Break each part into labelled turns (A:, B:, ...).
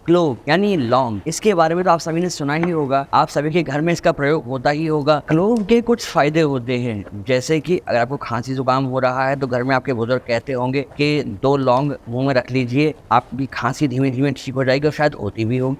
A: Clove यानी लौंग, इसके बारे में तो आप सभी ने सुना ही होगा, आप सभी के घर में इसका प्रयोग होता ही होगा। क्लोव के कुछ फायदे होते हैं, जैसे कि अगर आपको खांसी जुकाम हो रहा है तो घर में आपके बुजुर्ग कहते होंगे कि 2 लौंग मुंह में रख लीजिए, आपकी खांसी धीमे धीमे ठीक हो जाएगी, और शायद होती भी होगी,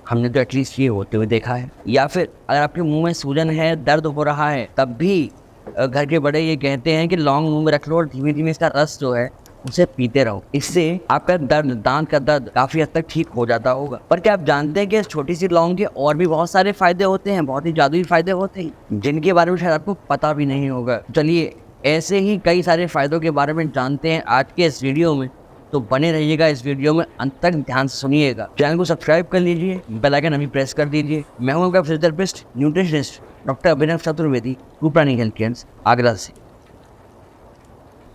A: हमने तो एटलीस्ट ये होते हुए देखा है। या फिर अगर आपके मुंह में सूजन है, दर्द हो रहा है, तब भी घर के बड़े ये कहते हैं कि लौंग मुंह में रख लो और धीमे धीमे इसका रस जो है उसे पीते रहो, इससे आपका दर्द, दांत का दर्द काफी हद तक ठीक हो जाता होगा। पर क्या आप जानते हैं कि इस छोटी सी लौंग के और भी बहुत सारे फायदे होते हैं, बहुत ही जादुई फायदे होते हैं, जिनके बारे में शायद आपको पता भी नहीं होगा। चलिए ऐसे ही कई सारे फायदों के बारे में जानते हैं आज के इस वीडियो में, तो बने रहिएगा इस वीडियो में, अंत तक ध्यान से सुनिएगा। चैनल को सब्सक्राइब कर लीजिए, बेल आइकन अभी प्रेस कर दीजिए। मैं हूं आपका फिजियोथेरेपिस्ट, न्यूट्रिशनिस्ट डॉक्टर अभिनव चतुर्वेदी, रूपरानी हेल्थ केयर आगरा से।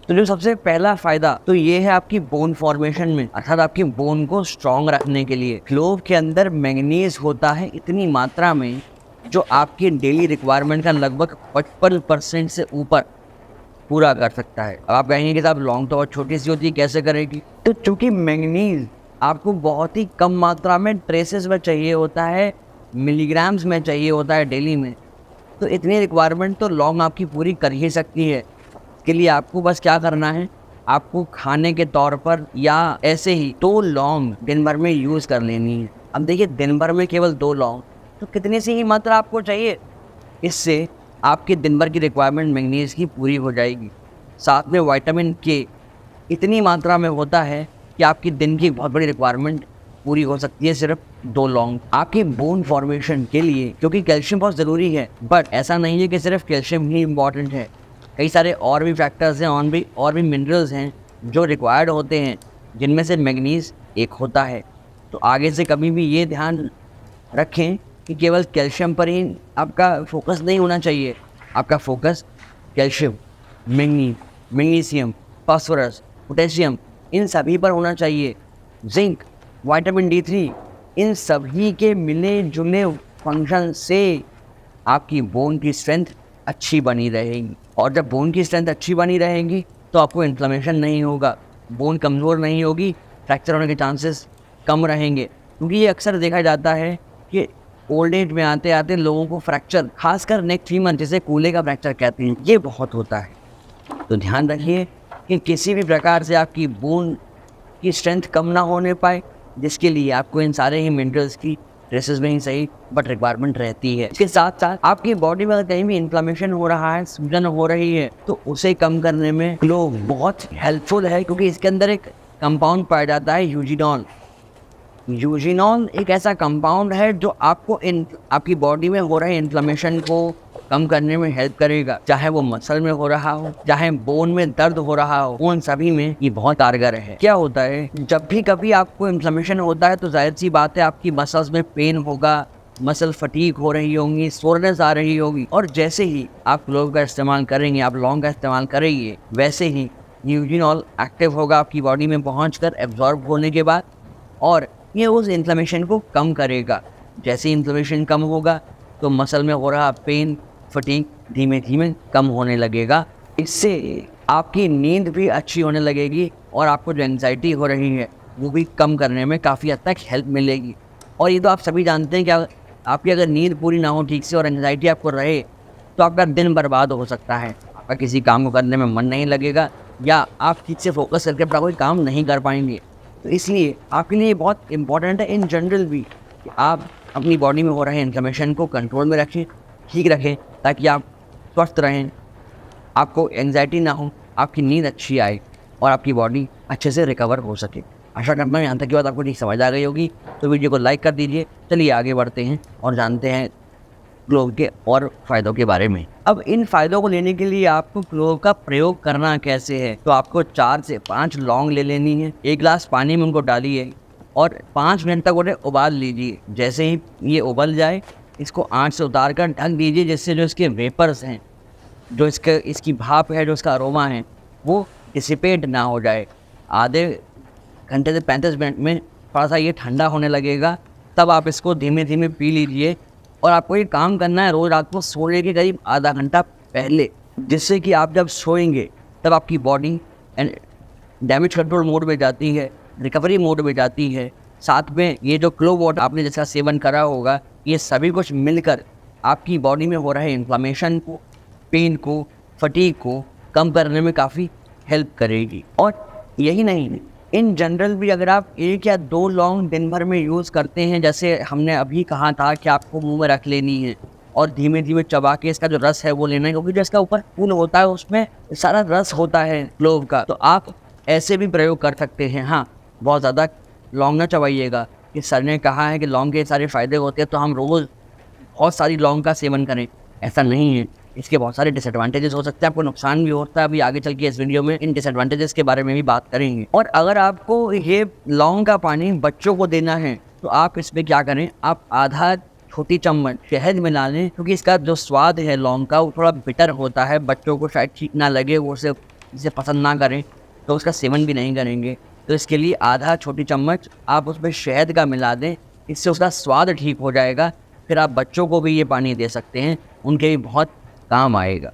A: तो जो सबसे पहला फायदा तो ये है आपकी बोन फॉर्मेशन में, अर्थात आपकी बोन को स्ट्रॉन्ग रखने के लिए। क्लोव के अंदर मैंगनीज होता है इतनी मात्रा में जो आपकी डेली रिक्वायरमेंट का लगभग 55% से ऊपर पूरा कर सकता है। अब आप कहेंगे कि साहब लौंग तो बहुत छोटी सी होती है, कैसे करेगी? तो चूंकि मैंगनीज आपको बहुत ही कम मात्रा में ट्रेसेस में चाहिए होता है, मिलीग्राम्स में चाहिए होता है डेली में, तो इतनी रिक्वायरमेंट तो लौंग आपकी पूरी कर ही सकती है। इसके लिए आपको बस क्या करना है, आपको खाने के तौर पर या ऐसे ही 2 लौंग दिन भर में यूज़ कर लेनी है। अब देखिए दिन भर में केवल 2 लौंग, तो कितनी सी ही मात्रा आपको चाहिए, इससे आपकी दिन भर की रिक्वायरमेंट मैंगनीज की पूरी हो जाएगी। साथ में विटामिन के इतनी मात्रा में होता है कि आपकी दिन की बहुत बड़ी रिक्वायरमेंट पूरी हो सकती है सिर्फ 2 लौंग। आपकी बोन फॉर्मेशन के लिए, क्योंकि कैल्शियम बहुत ज़रूरी है, बट ऐसा नहीं है कि सिर्फ कैल्शियम ही इम्पॉर्टेंट है, कई सारे और भी फैक्टर्स हैं, और भी मिनरल्स हैं जो रिक्वायर्ड होते हैं, जिनमें से मैंगनीज एक होता है। तो आगे से कभी भी ये ध्यान रखें कि केवल कैल्शियम पर ही आपका फोकस नहीं होना चाहिए, आपका focus calcium, manganese, magnesium, phosphorus, potassium, इन सभी पर होना चाहिए। जिंक, विटामिन D3, इन सभी के मिले जुले फंक्शन से आपकी बोन की स्ट्रेंथ अच्छी बनी रहेगी। और जब बोन की स्ट्रेंथ अच्छी बनी रहेगी तो आपको इन्फ्लेमेशन नहीं होगा, बोन कमज़ोर नहीं होगी, फ्रैक्चर होने के चांसेस कम रहेंगे। क्योंकि ये अक्सर देखा जाता है कि ओल्ड एज में आते आते लोगों को फ्रैक्चर, खासकर नेक फीमर जिसे कूल्हे का फ्रैक्चर कहते हैं, ये बहुत होता है। तो ध्यान रखिए कि किसी भी प्रकार से आपकी बोन की स्ट्रेंथ कम ना होने पाए, जिसके लिए आपको इन सारे ही मिनरल्स की ट्रेसेस में ही सही बट रिक्वायरमेंट रहती है। इसके साथ साथ आपकी बॉडी में कहीं भी इन्फ्लेमेशन हो रहा है, सूजन हो रही है, तो उसे कम करने में क्लोव बहुत हेल्पफुल है, क्योंकि इसके अंदर एक कंपाउंड पाया जाता है यूजिनॉल। यूजिनॉल एक ऐसा कंपाउंड है जो आपको आपकी बॉडी में हो रहे इन्फ्लेमेशन को कम करने में हेल्प करेगा, चाहे वो मसल में हो रहा हो, चाहे बोन में दर्द हो रहा हो, उन सभी में ये बहुत कारगर है। क्या होता है, जब भी कभी आपको इन्फ्लेमेशन होता है तो जाहिर सी बात है आपकी मसल्स में पेन होगा, मसल फटीग हो रही होंगी, सोरनेस आ रही होगी, और जैसे ही आप क्लोव का इस्तेमाल करेंगे, आप लौंग का इस्तेमाल करेंगे, वैसे ही यूजिनॉल एक्टिव होगा आपकी बॉडी में पहुँच एब्जॉर्ब होने के बाद, और ये उस इन्फ्लेमेशन को कम करेगा। जैसे ही इन्फ्लेमेशन कम होगा तो मसल में हो रहा पेन, फटीग धीमे धीमे कम होने लगेगा। इससे आपकी नींद भी अच्छी होने लगेगी और आपको जो एंग्जाइटी हो रही है वो भी कम करने में काफ़ी हद तक हेल्प मिलेगी। और ये तो आप सभी जानते हैं कि आपकी अगर नींद पूरी ना हो ठीक से और एंग्जाइटी आपको रहे तो आपका दिन बर्बाद हो सकता है, आपका किसी काम को करने में मन नहीं लगेगा, या आप ठीक से फोकस करके अपना कोई काम नहीं कर पाएंगे। तो इसलिए आपके लिए बहुत इम्पॉर्टेंट है इन जनरल भी कि आप अपनी बॉडी में हो रहे इन्फ्लेमेशन को कंट्रोल में रखें, ठीक रखें, ताकि आप स्वस्थ रहें, आपको एंग्जाइटी ना हो, आपकी नींद अच्छी आए और आपकी बॉडी अच्छे से रिकवर हो सके। आशा करता हूँ यहाँ तक की बात आपको ठीक समझ आ गई होगी। तो वीडियो को लाइक कर दीजिए। चलिए आगे बढ़ते हैं और जानते हैं क्लोव के और फायदों के बारे में। अब इन फायदों को लेने के लिए आपको क्लोव का प्रयोग करना कैसे है, तो आपको 4 से 5 लौंग ले लेनी है, 1 गिलास पानी में उनको डालिए और 5 मिनट तक उन्हें उबाल लीजिए। जैसे ही ये उबल जाए इसको आंच से उतार कर ढक दीजिए, जिससे जो इसके वेपर्स हैं, जो इसकी भाप है, जो इसका अरोमा है, वो डिसिपेट ना हो जाए। आधे घंटे से 35 मिनट में थोड़ा सा ये ठंडा होने लगेगा, तब आप इसको धीमे धीमे पी लीजिए। और आपको ये काम करना है रोज़ रात को सोने के करीब आधा घंटा पहले, जिससे कि आप जब सोएंगे तब आपकी बॉडी डैमेज कंट्रोल मोड में जाती है, रिकवरी मोड में जाती है, साथ में ये जो क्लोव वाटर आपने जैसा सेवन करा होगा, ये सभी कुछ मिलकर आपकी बॉडी में हो रहे इन्फ्लामेशन को, पेन को, फटीग को कम करने में काफ़ी हेल्प करेगी। और यही नहीं, इन जनरल भी अगर आप 1 या 2 लौंग दिन भर में यूज़ करते हैं, जैसे हमने अभी कहा था कि आपको मुंह में रख लेनी है और धीमे धीमे चबा के इसका जो रस है वो लेना है, क्योंकि जो इसका ऊपर फूल होता है उसमें सारा रस होता है क्लोव का, तो आप ऐसे भी प्रयोग कर सकते हैं। हाँ, बहुत ज़्यादा लौंग ना चबाइएगा, कि सर ने कहा है कि लौंग के सारे फ़ायदे होते हैं तो हम रोज़ बहुत सारी लौंग का सेवन करें, ऐसा नहीं है। इसके बहुत सारे डिसएडवांटेजेस हो सकते हैं, आपको नुकसान भी होता है। अभी आगे चल के इस वीडियो में इन डिसएडवांटेजेस के बारे में भी बात करेंगे। और अगर आपको ये लौंग का पानी बच्चों को देना है तो आप इसमें क्या करें, आप आधा छोटी चम्मच शहद मिला लें, क्योंकि इसका जो स्वाद है लौंग का वो थोड़ा बिटर होता है। बच्चों को शायद ठीक ना लगे, वो इसे पसंद ना करें तो उसका सेवन भी नहीं करेंगे। तो इसके लिए आधा छोटी चम्मच आप उसमें शहद का मिला दें, इससे उसका स्वाद ठीक हो जाएगा। फिर आप बच्चों को भी ये पानी दे सकते हैं, उनके भी बहुत काम आएगा।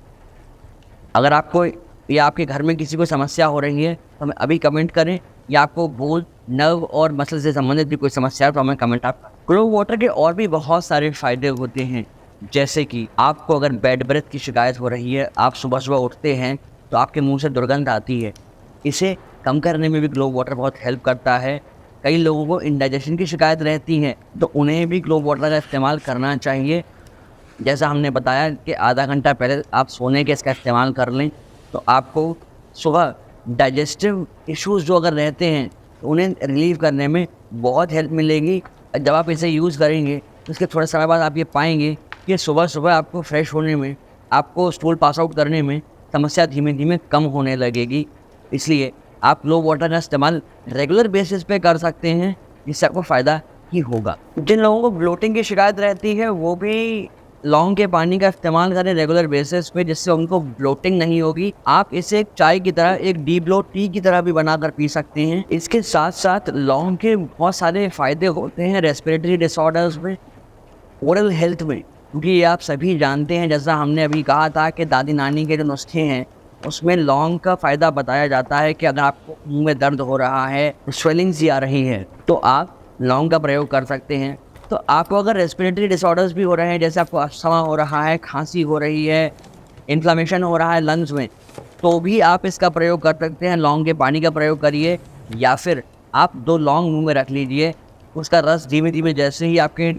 A: अगर आपको या आपके घर में किसी को समस्या हो रही है तो हमें अभी कमेंट करें, या आपको बोल, नर्व और मसल से संबंधित भी कोई समस्या है तो हमें कमेंट आप। क्लोव वाटर के और भी बहुत सारे फ़ायदे होते हैं, जैसे कि आपको अगर बैड ब्रेथ की शिकायत हो रही है, आप सुबह सुबह उठते हैं तो आपके मुंह से दुर्गंध आती है, इसे कम करने में भी क्लोव वाटर बहुत हेल्प करता है। कई लोगों को इंडाइजेशन की शिकायत रहती है तो उन्हें भी क्लोव वाटर का इस्तेमाल करना चाहिए। जैसा हमने बताया कि आधा घंटा पहले आप सोने के इसका इस्तेमाल कर लें तो आपको सुबह डाइजेस्टिव इश्यूज़ जो अगर रहते हैं तो उन्हें रिलीव करने में बहुत हेल्प मिलेगी। जब आप इसे यूज़ करेंगे तो उसके थोड़े समय बाद आप ये पाएंगे कि सुबह सुबह आपको फ्रेश होने में, आपको स्टूल पास आउट करने में समस्या धीमे धीमे कम होने लगेगी। इसलिए आप क्लोव वाटर का इस्तेमाल रेगुलर बेसिस पे कर सकते हैं, जिससे आपको फ़ायदा ही होगा। जिन लोगों को ब्लोटिंग की शिकायत रहती है वो भी लौंग के पानी का इस्तेमाल करें रेगुलर बेसिस पे, जिससे उनको ब्लोटिंग नहीं होगी। आप इसे एक चाय की तरह, एक डी ब्लो टी की तरह भी बनाकर पी सकते हैं। इसके साथ साथ लौंग के बहुत सारे फ़ायदे होते हैं रेस्पिरेटरी डिसऑर्डर्स में, ओरल हेल्थ में, क्योंकि ये आप सभी जानते हैं, जैसा हमने अभी कहा था कि दादी नानी के जो नुस्खे हैं उसमें लौंग का फ़ायदा बताया जाता है कि अगर आपको मुंह में दर्द हो रहा है, स्वेलिंग सी आ रही है, तो आप लौंग का प्रयोग कर सकते हैं। तो आपको अगर रेस्पिरेटरी डिसऑर्डर्स भी हो रहे हैं, जैसे आपको अस्थमा हो रहा है, खांसी हो रही है, इन्फ्लामेशन हो रहा है लंग्स में, तो भी आप इसका प्रयोग कर सकते हैं। लौंग के पानी का प्रयोग करिए, या फिर आप 2 लौंग मुंह में रख लीजिए, उसका रस धीमे धीमे जैसे ही आपके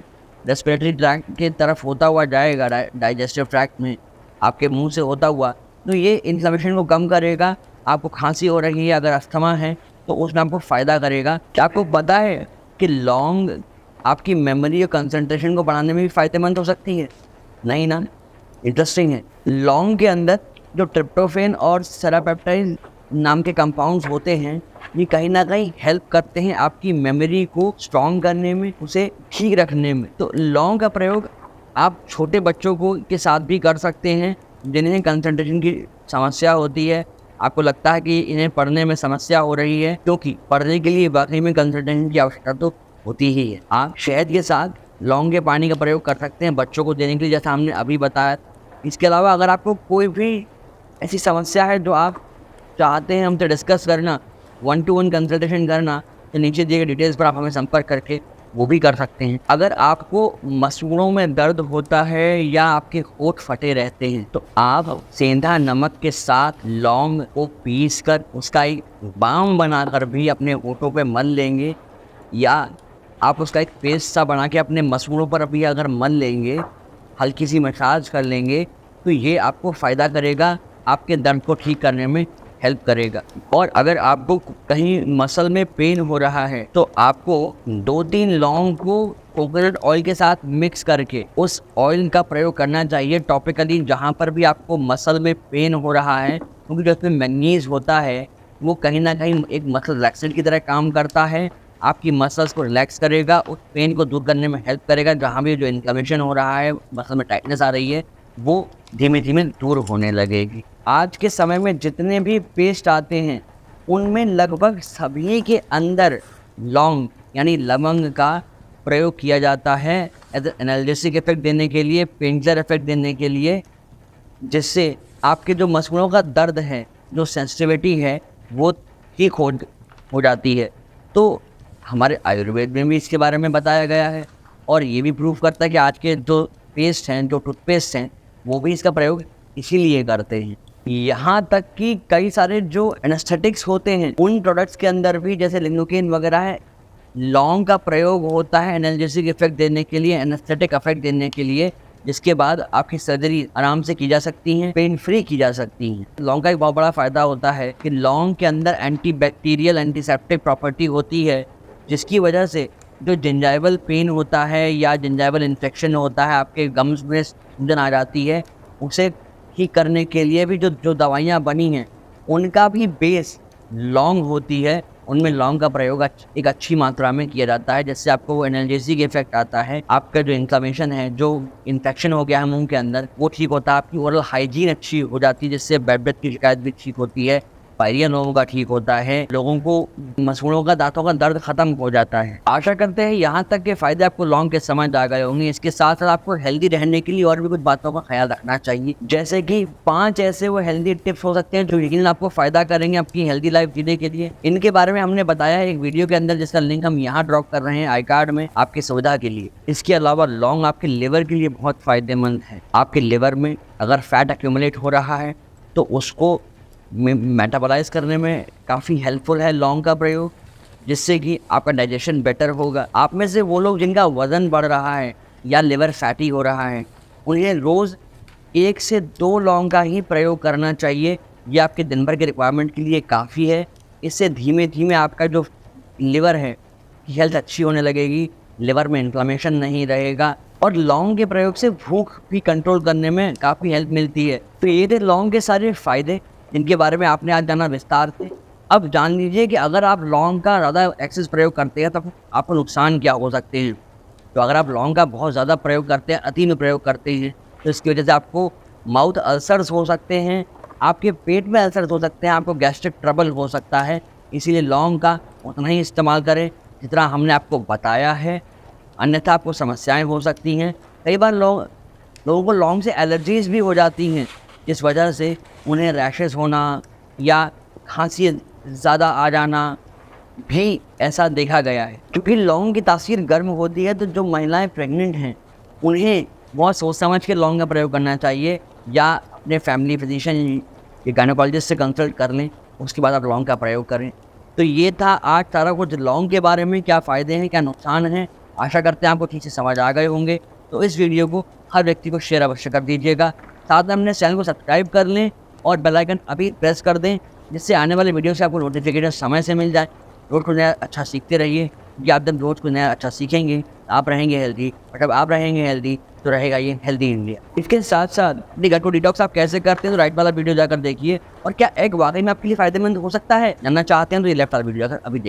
A: रेस्पिरेटरी ट्रैक्ट की तरफ होता हुआ जाएगा, डाइजेस्टिव ट्रैक्ट में आपके मुंह से होता हुआ, तो ये इन्फ्लेमेशन को कम करेगा। आपको खांसी हो रही है, अगर अस्थमा है तो उसमें आपको फ़ायदा करेगा। क्या आपको पता है कि लौंग आपकी मेमोरी और कंसंट्रेशन को बढ़ाने में भी फ़ायदेमंद हो सकती है? नहीं ना? इंटरेस्टिंग है। लौंग के अंदर जो ट्रिप्टोफैन और सेरापेप्टाइड नाम के कंपाउंड्स होते हैं, ये कहीं ना कहीं हेल्प करते हैं आपकी मेमोरी को स्ट्रॉन्ग करने में, उसे ठीक रखने में। तो लौंग का प्रयोग आप छोटे बच्चों को के साथ भी कर सकते हैं जिन्हें कंसंट्रेशन की समस्या होती है। आपको लगता है कि इन्हें पढ़ने में समस्या हो रही है, क्योंकि पढ़ने के लिए वाकई में कंसंट्रेशन की आवश्यकता तो होती ही है। आप शहद के साथ लौंग के पानी का प्रयोग कर सकते हैं बच्चों को देने के लिए, जैसा हमने अभी बताया। इसके अलावा अगर आपको कोई भी ऐसी समस्या है जो आप चाहते हैं हमसे डिस्कस करना, 1-to-1 कंसल्टेशन करना, तो नीचे दिए गए डिटेल्स पर आप हमें संपर्क करके वो भी कर सकते हैं। अगर आपको मसूड़ों में दर्द होता है या आपके होंठ फटे रहते हैं, तो आप सेंधा नमक के साथ लौंग को पीस कर उसका एक बाम बनाकर भी अपने होठों पे मल लेंगे, या आप उसका एक पेस्ट सा बना के अपने मसूड़ों पर भी अगर मल लेंगे, हल्की सी मसाज कर लेंगे, तो ये आपको फ़ायदा करेगा, आपके दर्द को ठीक करने में हेल्प करेगा। और अगर आपको कहीं मसल में पेन हो रहा है तो आपको 2-3 लौंग को कोकोनट ऑयल के साथ मिक्स करके उस ऑयल का प्रयोग करना चाहिए टॉपिकली, जहाँ पर भी आपको मसल में पेन हो रहा है, क्योंकि जो उसमें मैग्नीज होता है वो कहीं ना कहीं एक मसल रिलैक्सेंट की तरह काम करता है। आपकी मसल्स को रिलैक्स करेगा, उस पेन को दूर करने में हेल्प करेगा। जहाँ भी जो इन्फ्लेमेशन हो रहा है, मसल में टाइटनेस आ रही है, वो धीमे धीमे दूर होने लगेगी। आज के समय में जितने भी पेस्ट आते हैं उनमें लगभग सभी के अंदर लौंग यानी लवंग का प्रयोग किया जाता है एज एनाल्जेसिक इफेक्ट देने के लिए, पेनकिलर इफेक्ट देने के लिए, जिससे आपके जो मसूड़ों का दर्द है, जो सेंसिटिविटी है, वो ठीक हो जाती है। तो हमारे आयुर्वेद में भी इसके बारे में बताया गया है और ये भी प्रूव करता है कि आज के जो पेस्ट हैं, जो टूथपेस्ट हैं, वो भी इसका प्रयोग इसीलिए करते हैं। यहाँ तक कि कई सारे जो एनेस्थेटिक्स होते हैं उन प्रोडक्ट्स के अंदर भी, जैसे लिग्नोकेन वगैरह है, लौंग का प्रयोग होता है एनाल्जेसिक इफेक्ट देने के लिए, एनेस्थेटिक इफेक्ट देने के लिए, जिसके बाद आपकी सर्जरी आराम से की जा सकती है, पेन फ्री की जा सकती है। लौंग का एक बहुत बड़ा फ़ायदा होता है कि लौंग के अंदर एंटीबैक्टीरियल एंटीसेप्टिक प्रॉपर्टी होती है, जिसकी वजह से जो जिंजाइवल पेन होता है या जिंजाइवल इन्फेक्शन होता है, आपके गम्स में सूजन आ जाती है, उसे ठीक करने के लिए भी जो दवाइयाँ बनी हैं उनका भी बेस लौंग होती है। उनमें लौंग का प्रयोग एक अच्छी मात्रा में किया जाता है, जिससे आपको वो एनाल्जेसिक इफेक्ट आता है, आपका जो इन्फ्लेमेशन है, जो इन्फेक्शन हो गया है मुंह के अंदर, वो ठीक होता है, आपकी ओरल हाइजीन अच्छी हो जाती है, जिससे बेड ब्रेथ की शिकायत भी ठीक होती है, पायरिया लोगों का ठीक होता है, लोगों को मसूड़ों का, दांतों का दर्द खत्म हो जाता है। आशा करते हैं यहाँ तक के फायदे आपको लौंग के समझ आ गए होंगे। इसके साथ साथ आपको हेल्दी रहने के लिए और भी कुछ बातों का ख्याल रखना चाहिए, जैसे कि 5 ऐसे वो हेल्दी टिप्स हो सकते हैं जो यकीनन आपको फायदा करेंगे आपकी हेल्दी लाइफ जीने के लिए। इनके बारे में हमने बताया है एक वीडियो के अंदर, जिसका लिंक हम यहाँ ड्रॉप कर रहे हैं आई कार्ड में आपकी सुविधा के लिए। इसके अलावा लौंग आपके लिवर के लिए बहुत फायदेमंद है। आपके लिवर में अगर फैट एक्यूमुलेट हो रहा है तो उसको मेटाबोलाइज करने में काफ़ी हेल्पफुल है लौंग का प्रयोग, जिससे कि आपका डाइजेशन बेटर होगा। आप में से वो लोग जिनका वज़न बढ़ रहा है या लिवर फैटी हो रहा है, उन्हें रोज़ 1 से 2 लौंग का ही प्रयोग करना चाहिए। ये आपके दिन भर के रिक्वायरमेंट के लिए काफ़ी है। इससे धीमे धीमे आपका जो लिवर है हेल्थ अच्छी होने लगेगी, लिवर में इन्फ्लेमेशन नहीं रहेगा और लौंग के प्रयोग से भूख भी कंट्रोल करने में काफ़ी हेल्प मिलती है। तो ये थे लौंग के सारे फ़ायदे जिनके बारे में आपने आज जाना विस्तार से। अब जान लीजिए कि अगर आप लौंग का ज़्यादा एक्सेस प्रयोग करते हैं तो आपको नुकसान क्या हो सकते हैं। तो अगर आप लौंग का बहुत ज़्यादा प्रयोग करते हैं, अति में प्रयोग करते हैं, तो इसकी वजह से आपको माउथ अल्सर्स हो सकते हैं, आपके पेट में अल्सर्स हो सकते हैं, आपको गैस्ट्रिक ट्रबल हो सकता है। इसीलिए लौंग का उतना ही इस्तेमाल करें जितना हमने आपको बताया है, अन्यथा आपको समस्याएँ हो सकती हैं। कई बार लोगों को लौंग से एलर्जीज़ भी हो जाती हैं, जिस वजह से उन्हें रैशेस होना या खांसी ज़्यादा आ जाना भी ऐसा देखा गया है। क्योंकि लौंग की तासीर गर्म होती है, तो जो महिलाएं प्रेग्नेंट हैं उन्हें बहुत सोच समझ के लौंग का प्रयोग करना चाहिए, या अपने फैमिली फिजिशियन या गायनेकोलॉजिस्ट से कंसल्ट कर लें, उसके बाद आप लौंग का प्रयोग करें। तो ये था आज सारा कुछ लौंग के बारे में, क्या फ़ायदे हैं, क्या नुकसान हैं। आशा करते हैं आपको ठीक से समझ आ गए होंगे। तो इस वीडियो को हर व्यक्ति को शेयर अवश्य कर दीजिएगा। साथ में अपने चैनल को सब्सक्राइब कर लें और बेल आइकन अभी प्रेस कर दें, जिससे आने वाले वीडियो से आपको नोटिफिकेशन समय से मिल जाए। रोज़ कुछ नया अच्छा सीखते रहिए, क्योंकि आप जब रोज़ कुछ नया अच्छा सीखेंगे आप रहेंगे हेल्दी, और जब आप रहेंगे हेल्दी तो रहेगा ये हेल्दी इंडिया। इसके साथ साथ अपनी गट को डिटॉक्स आप कैसे करते हैं, तो राइट वाला वीडियो जाकर देखिए। और क्या एग वाकई में आपके लिए फ़ायदेमंद हो सकता है, जानना चाहते हैं तो ये लेफ्ट वाला वीडियो जाकर अभी देखिए।